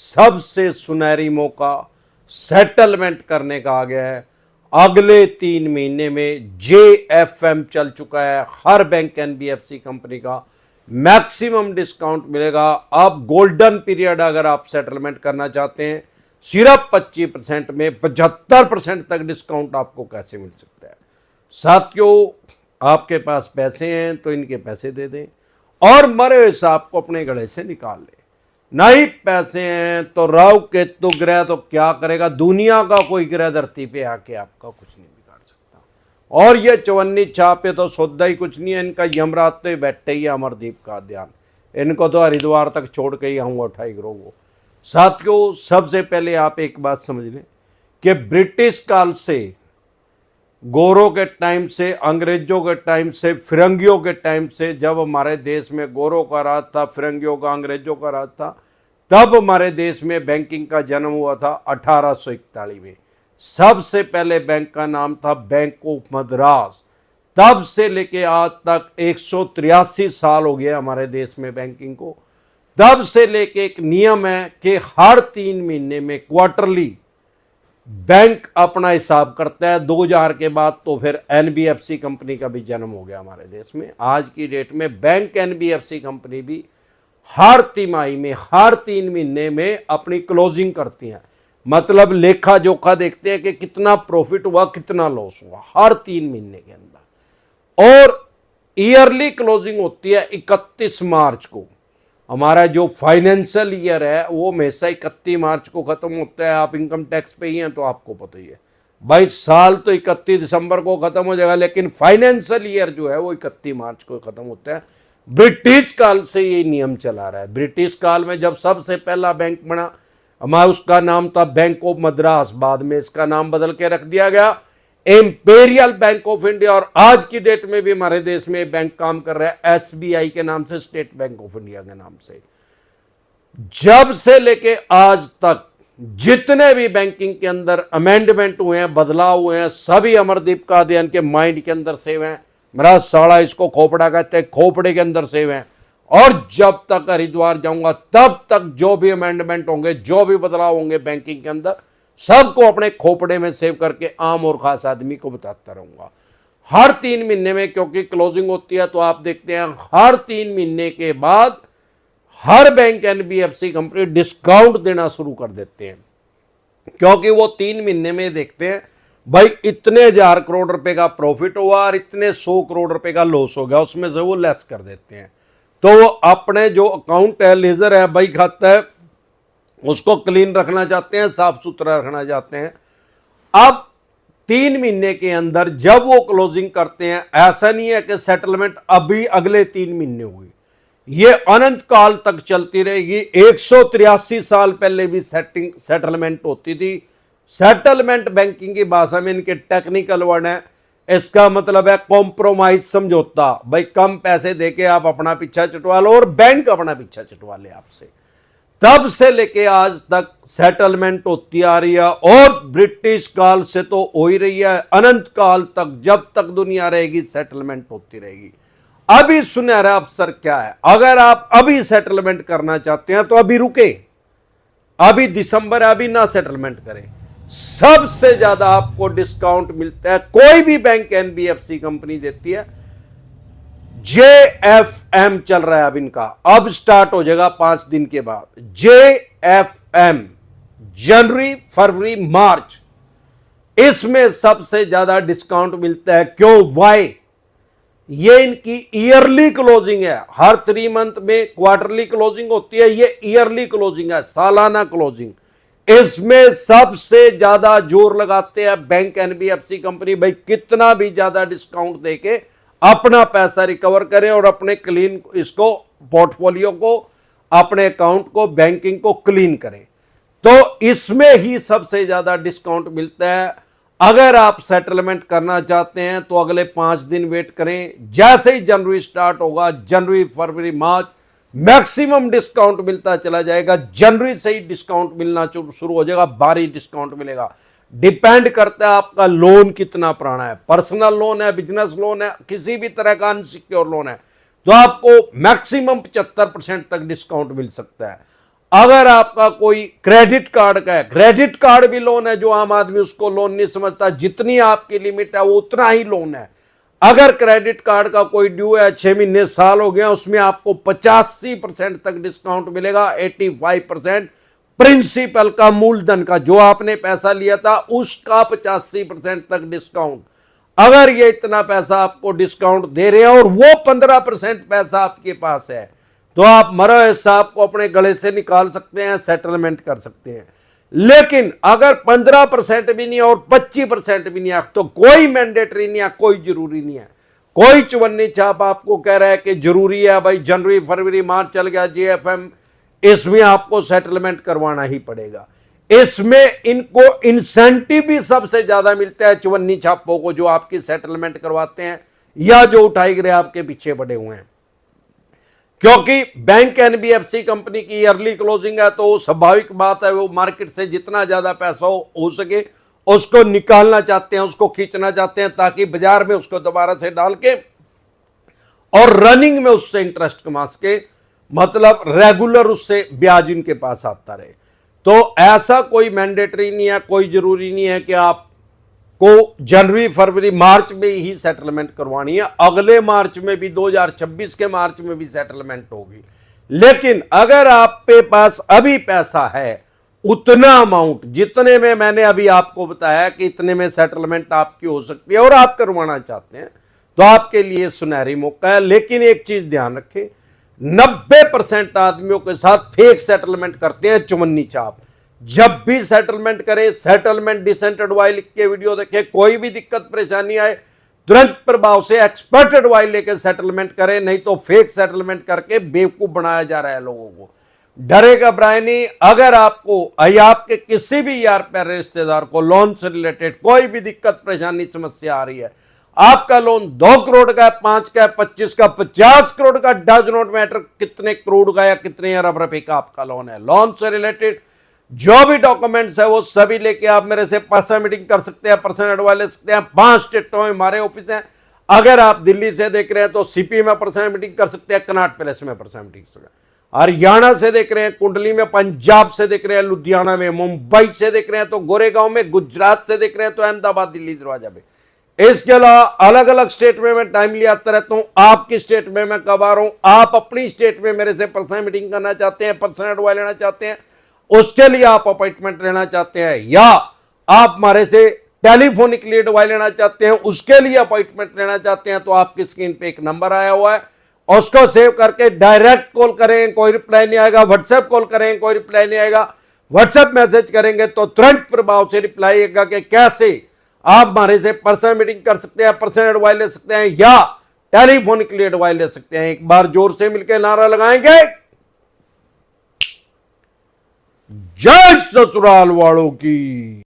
सबसे सुनहरी मौका सेटलमेंट करने का आ गया है। अगले 3 महीने में JFM चल चुका है, हर बैंक NBFC कंपनी का मैक्सिमम डिस्काउंट मिलेगा। अब गोल्डन पीरियड अगर आप सेटलमेंट करना चाहते हैं, सिर्फ 25% में 75% तक डिस्काउंट आपको कैसे मिल सकता है। साथियों, आपके पास पैसे हैं तो इनके पैसे दे दें और मरे हुए सांप को अपने गले से निकाल लें। नहीं पैसे हैं तो राहु केतु ग्रह तो क्या करेगा, दुनिया का कोई ग्रह धरती पे आके आपका कुछ नहीं बिगाड़ सकता। और ये चवन्नी छापे तो सौदा ही कुछ नहीं है, इनका यमराज तो बैठे ही है अमरदीप का ध्यान, इनको तो हरिद्वार तक छोड़ के ही आऊंगा उठाई ग्रोह को। साथियों, सबसे पहले आप एक बात समझ लें कि ब्रिटिश काल से, गोरों के टाइम से, अंग्रेजों के टाइम से, फिरंगियों के टाइम से, जब हमारे देश में गोरों का राज था, फिरंगियों का, अंग्रेजों का राज था, तब हमारे देश में बैंकिंग का जन्म हुआ था 1841 में। सबसे पहले बैंक का नाम था बैंक ऑफ मद्रास। तब से लेके आज तक 183 साल हो गया हमारे देश में बैंकिंग को। तब से लेके एक नियम है कि हर 3 महीने में क्वार्टरली बैंक अपना हिसाब करता है। 2000 के बाद तो फिर NBFC कंपनी का भी जन्म हो गया हमारे देश में। आज की डेट में बैंक NBFC कंपनी भी हर तिमाही में, हर 3 महीने में अपनी क्लोजिंग करती हैं, मतलब लेखा जोखा देखते हैं कि कितना प्रॉफिट हुआ, कितना लॉस हुआ हर 3 महीने के अंदर। और ईयरली क्लोजिंग होती है 31 मार्च को। हमारा जो फाइनेंशियल ईयर है वो हमेशा 31 मार्च को खत्म होता है। आप इनकम टैक्स पे ही हैं तो आपको पता ही है भाई, साल तो 31 दिसंबर को खत्म हो जाएगा, लेकिन फाइनेंशियल ईयर जो है वो 31 मार्च को खत्म होता है। ब्रिटिश काल से ये नियम चला रहा है। ब्रिटिश काल में जब सबसे पहला बैंक बना, हमारा उसका नाम था बैंक ऑफ मद्रास, बाद में इसका नाम बदल के रख दिया गया इंपीरियल बैंक ऑफ इंडिया। और आज की डेट में भी हमारे देश में बैंक काम कर रहा है SBI के नाम से, स्टेट बैंक ऑफ इंडिया के नाम से। जब से लेके आज तक जितने भी बैंकिंग के अंदर अमेंडमेंट हुए हैं, बदलाव हुए हैं, सभी अमरदीप का अध्ययन के माइंड के अंदर सेव हैं। मेरा साड़ा इसको खोपड़ा कहते हैं, खोपड़े के अंदर सेव हैं। और जब तक हरिद्वार जाऊंगा तब तक जो भी अमेंडमेंट होंगे, जो भी बदलाव होंगे बैंकिंग के अंदर, सबको अपने खोपड़े में सेव करके आम और खास आदमी को बताता रहूंगा हर 3 महीने में। क्योंकि क्लोजिंग होती है तो आप देखते हैं हर 3 महीने के बाद हर बैंक NBFC कंपनी डिस्काउंट देना शुरू कर देते हैं, क्योंकि वो 3 महीने में देखते हैं भाई इतने 1000 करोड़ रुपए का प्रॉफिट हुआ और इतने 100 करोड़ रुपए का लॉस हो गया, उसमें से वो लेस कर देते हैं। तो वो अपने जो अकाउंट है, लेजर है, भाई खाता है, उसको क्लीन रखना चाहते हैं, साफ सुथरा रखना चाहते हैं। अब 3 महीने के अंदर जब वो क्लोजिंग करते हैं, ऐसा नहीं है कि सेटलमेंट अभी अगले 3 महीने हुई, ये अनंत काल तक चलती रहेगी। 183 साल पहले भी सेटलमेंट होती थी। सेटलमेंट बैंकिंग की भाषा में इनके टेक्निकल वर्ड है, इसका मतलब है कॉम्प्रोमाइज, समझौता। भाई कम पैसे देके आप अपना पीछा चटवा लो और बैंक अपना पीछा चटवा ले आपसे। तब से लेके आज तक सेटलमेंट होती आ रही है और ब्रिटिश काल से तो हो ही रही है, अनंत काल तक, जब तक दुनिया रहेगी सेटलमेंट होती रहेगी। अभी सुनहरा अवसर क्या है, अगर आप अभी सेटलमेंट करना चाहते हैं तो अभी रुके, अभी दिसंबर है, अभी ना सेटलमेंट करें। सबसे ज्यादा आपको डिस्काउंट मिलता है, कोई भी बैंक NBFC कंपनी देती है। JFM चल रहा है अब इनका, अब स्टार्ट हो जाएगा 5 दिन के बाद। JFM जनवरी, फरवरी, मार्च, इसमें सबसे ज्यादा डिस्काउंट मिलता है। क्यों? वाई? ये इनकी ईयरली क्लोजिंग है। हर 3 मंथ में क्वार्टरली क्लोजिंग होती है, ये ईयरली क्लोजिंग है, सालाना क्लोजिंग। इसमें सबसे ज्यादा जोर लगाते हैं बैंक NBFC कंपनी, भाई कितना भी ज्यादा डिस्काउंट देके अपना पैसा रिकवर करें और अपने क्लीन, इसको पोर्टफोलियो को, अपने अकाउंट को, बैंकिंग को क्लीन करें। तो इसमें ही सबसे ज्यादा डिस्काउंट मिलता है। अगर आप सेटलमेंट करना चाहते हैं तो अगले 5 दिन वेट करें। जैसे ही जनवरी स्टार्ट होगा, जनवरी, फरवरी, मार्च, मैक्सिमम डिस्काउंट मिलता चला जाएगा। जनवरी से ही डिस्काउंट मिलना शुरू हो जाएगा, भारी डिस्काउंट मिलेगा। डिपेंड करता है आपका लोन कितना पुराना है, पर्सनल लोन है, बिजनेस लोन है, किसी भी तरह का अनसिक्योर लोन है, तो आपको मैक्सिमम 75% तक डिस्काउंट मिल सकता है। अगर आपका कोई क्रेडिट कार्ड का है, क्रेडिट कार्ड भी लोन है, जो आम आदमी उसको लोन नहीं समझता, जितनी आपकी लिमिट है वो उतना ही लोन है। अगर क्रेडिट कार्ड का कोई ड्यू है 6 महीने साल हो गया, उसमें आपको 85% तक डिस्काउंट मिलेगा। 85% प्रिंसिपल का, मूलधन का, जो आपने पैसा लिया था उसका 85% तक डिस्काउंट। अगर ये इतना पैसा आपको डिस्काउंट दे रहे हैं और वो 15% पैसा आपके पास है, तो आप मरो इस साहब को अपने गले से निकाल सकते हैं, सेटलमेंट कर सकते हैं। लेकिन अगर 15% भी नहीं और 25% भी नहीं है, तो कोई मैंडेटरी नहीं है, कोई जरूरी नहीं है। कोई चवन्नी छाप आपको कह रहा है कि जरूरी है भाई, जनवरी फरवरी मार्च चल गया जेएफएम, इसमें आपको सेटलमेंट करवाना ही पड़ेगा। इसमें इनको इंसेंटिव भी सबसे ज्यादा मिलता है चवन्नी छापों को, जो आपकी सेटलमेंट करवाते हैं या जो उठाई गिरे आपके पीछे पड़े हुए हैं। क्योंकि बैंक एनबीएफसी कंपनी की ईयरली क्लोजिंग है, तो स्वाभाविक बात है वो मार्केट से जितना ज्यादा पैसा हो सके उसको निकालना चाहते हैं, उसको खींचना चाहते हैं, ताकि बाजार में उसको दोबारा से डाल के और रनिंग में उससे इंटरेस्ट कमा सके, मतलब रेगुलर उससे ब्याज इनके पास आता रहे। तो ऐसा कोई मैंडेटरी नहीं है, कोई जरूरी नहीं है कि आप को जनवरी फरवरी मार्च में ही सेटलमेंट करवानी है। अगले मार्च में भी, 2026 के मार्च में भी सेटलमेंट होगी। लेकिन अगर आप पे पास अभी पैसा है उतना अमाउंट, जितने में मैंने अभी आपको बताया कि इतने में सेटलमेंट आपकी हो सकती है और आप करवाना चाहते हैं, तो आपके लिए सुनहरी मौका है। लेकिन एक चीज ध्यान रखें, 90% आदमियों के साथ फेक सेटलमेंट करते हैं चुमन्नी चाप। जब भी सेटलमेंट करें, सेटलमेंट डिसेंट एडवाइस लिख के वीडियो देखें, कोई भी दिक्कत परेशानी आए तुरंत प्रभाव से एक्सपर्ट एडवाइस लेकर सेटलमेंट करें, नहीं तो फेक सेटलमेंट करके बेवकूफ बनाया जा रहा है लोगों को। डरे घबराए नहीं। अगर आपको या आपके किसी भी यार प्यारे रिश्तेदार को लोन से रिलेटेड कोई भी दिक्कत परेशानी समस्या आ रही है, आपका लोन 2 करोड़ का है, 5 का है, 25 का, 50 करोड़ का, डज नॉट मैटर कितने करोड़ का या कितने अरब रुपए का आपका लोन है, लोन से रिलेटेड जो भी डॉक्यूमेंट्स है वो सभी लेके आप मेरे से पर्सनल मीटिंग कर सकते हैं, पर्सनल एडवाइस ले सकते हैं। 5 स्टेटों में हमारे ऑफिस हैं। अगर आप दिल्ली से देख रहे हैं तो सीपी में पर्सनल मीटिंग कर सकते हैं, कनॉट पैलेस में पर्सनल मीटिंग कर सकते हैं। हरियाणा से देख रहे हैं कुंडली में, पंजाब से देख रहे हैं लुधियाना में, मुंबई से देख रहे हैं तो गोरेगांव में, गुजरात से देख रहे हैं तो अहमदाबाद, दिल्ली दरवाजा में। इसके अलावा अलग अलग स्टेट में मैं टाइमली आता रहता हूं। आपकी स्टेट में मैं कब आ रहा हूं, आप अपनी स्टेट में मेरे से पर्सनल मीटिंग करना चाहते हैं, पर्सनल एडवाइस लेना चाहते हैं, उसके लिए आप अपॉइंटमेंट लेना चाहते हैं, या आप हमारे से टेलीफोनिकली एडवाइस लेना चाहते हैं, उसके लिए अपॉइंटमेंट लेना चाहते हैं, तो आपकी स्क्रीन पे एक नंबर आया हुआ है, उसको सेव करके डायरेक्ट कॉल करें, कोई रिप्लाई नहीं आएगा। व्हाट्सएप कॉल करें, कोई रिप्लाई नहीं आएगा। व्हाट्सएप मैसेज करेंगे तो तुरंत प्रभाव से रिप्लाई आएगा कि कैसे आप हमारे से पर्सनल मीटिंग कर सकते हैं, पर्सनल एडवाइस ले सकते हैं या टेलीफोनिकली एडवाइस ले सकते हैं। एक बार जोर से मिलकर नारा लगाएंगे, जय ससुराल वालों की।